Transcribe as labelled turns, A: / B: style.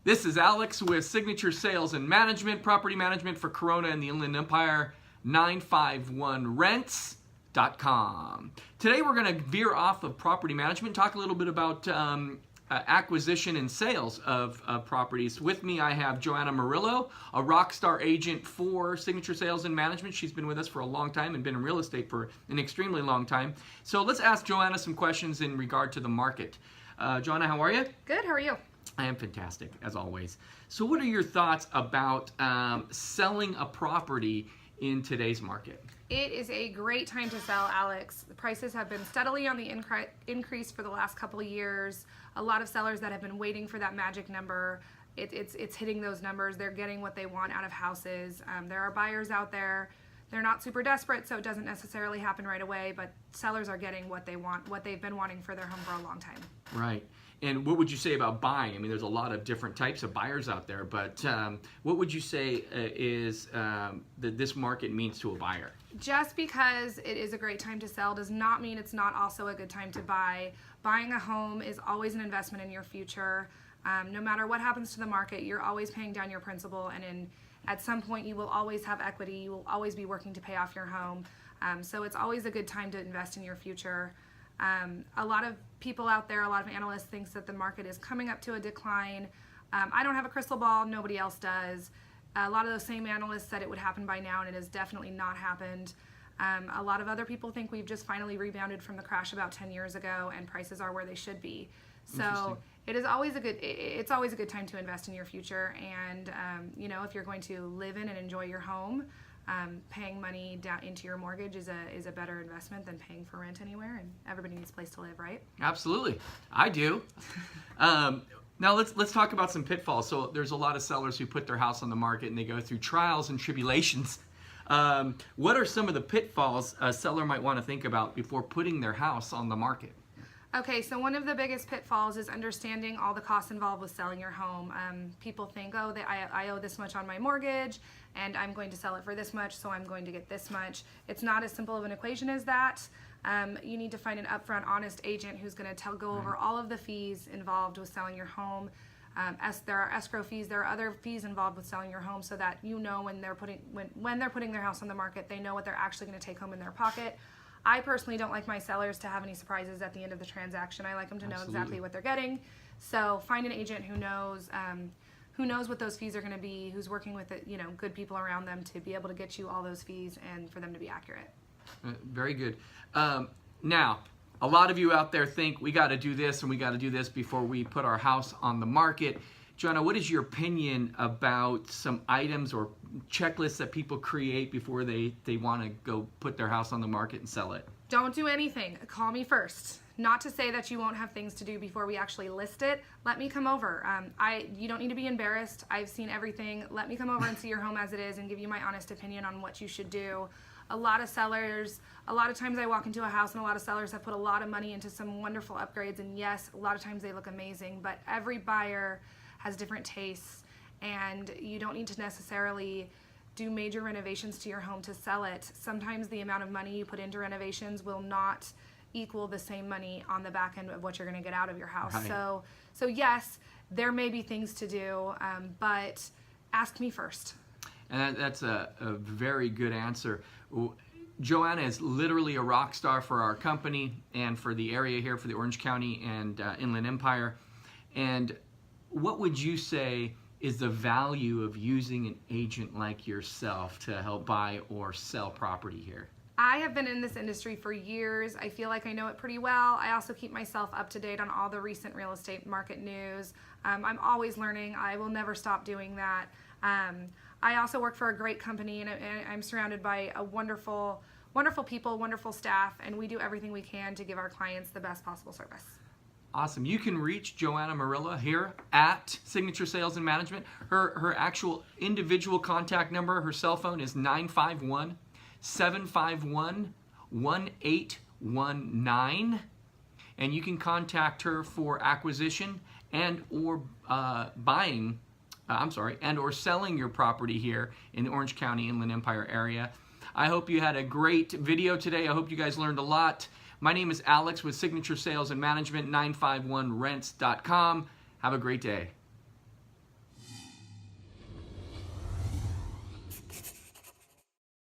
A: This is Alex with Signature Sales and Management, Property Management for Corona and the Inland Empire, 951rents.com. Today we're going to veer off of property management, talk a little bit about acquisition and sales of properties. With me I have Joanna Murillo, a rock star agent for Signature Sales and Management. She's been with us for a long time and been in real estate for an extremely long time. So let's ask Joanna some questions in regard to the market. Joanna, how are you?
B: Good, how are you?
A: I am fantastic, as always. So what are your thoughts about selling a property in today's market?
B: It is a great time to sell, Alex. The prices have been steadily on the increase for the last couple of years. A lot of sellers that have been waiting for that magic number, it's hitting those numbers. They're getting what they want out of houses. There are buyers out there. They're not super desperate, so it doesn't necessarily happen right away, but sellers are getting what they want, what they've been wanting for their home for a long time.
A: Right. And what would you say about buying? I mean, there's a lot of different types of buyers out there, but what would you say is that this market means to a buyer?
B: Just because it is a great time to sell does not mean it's not also a good time to buy. Buying a home is always an investment in your future. No matter what happens to the market, you're always paying down your principal, and at some point you will always have equity. You will always be working to pay off your home. So it's always a good time to invest in your future. A lot of people out there, a lot of analysts thinks that the market is coming up to a decline. I don't have a crystal ball, nobody else does. A lot of those same analysts said it would happen by now, and it has definitely not happened. A lot of other people think we've just finally rebounded from the crash about 10 years ago, and prices are where they should be. So it's always a good time to invest in your future, and you know, if you're going to live in and enjoy your home, paying money down into your mortgage is a better investment than paying for rent anywhere, and everybody needs a place to live, right? Absolutely.
A: I do. Now let's talk about some pitfalls. So there's a lot of sellers who put their house on the market and they go through trials and tribulations. What are some of the pitfalls a seller might want to think about before putting their house on the market?
B: Okay, so one of the biggest pitfalls is understanding all the costs involved with selling your home. People think, oh, I owe this much on my mortgage, and I'm going to sell it for this much, so I'm going to get this much. It's not as simple of an equation as that. You need to find an upfront, honest agent who's going to go over all of the fees involved with selling your home. There are escrow fees, there are other fees involved with selling your home, so that you know when they're putting their house on the market, they know what they're actually going to take home in their pocket. I personally don't like my sellers to have any surprises at the end of the transaction. I like them to know exactly what they're getting. So find an agent who knows what those fees are going to be, who's working with good people around them to be able to get you all those fees and for them to be accurate.
A: Very good. Now, a lot of you out there think we got to do this and we got to do this before we put our house on the market. Joanna, what is your opinion about some items or checklists that people create before they want to go put their house on the market and sell it?
B: Don't do anything. Call me first. Not to say that you won't have things to do before we actually list it. Let me come over. You don't need to be embarrassed. I've seen everything. Let me come over and see your home as it is and give you my honest opinion on what you should do. A lot of times I walk into a house and a lot of sellers have put a lot of money into some wonderful upgrades, and yes, a lot of times they look amazing, but every buyer has different tastes, and you don't need to necessarily do major renovations to your home to sell it. Sometimes the amount of money you put into renovations will not equal the same money on the back end of what you're going to get out of your house.
A: Right.
B: So yes, there may be things to do, but ask me first.
A: And that's a very good answer. Joanna is literally a rock star for our company and for the area here, for the Orange County and Inland Empire. And what would you say is the value of using an agent like yourself to help buy or sell property here?
B: I have been in this industry for years. I feel like I know it pretty well. I also keep myself up to date on all the recent real estate market news. I'm always learning. I will never stop doing that. I also work for a great company, and I'm surrounded by a wonderful people, wonderful staff, and we do everything we can to give our clients the best possible service.
A: Awesome. You can reach Joanna Murillo here at Signature Sales and Management. Her actual individual contact number, her cell phone is 951-751-1819. And you can contact her for acquisition and or selling your property here in the Orange County Inland Empire area. I hope you had a great video today. I hope you guys learned a lot. My name is Alex with Signature Sales and Management, 951rents.com. Have a great day.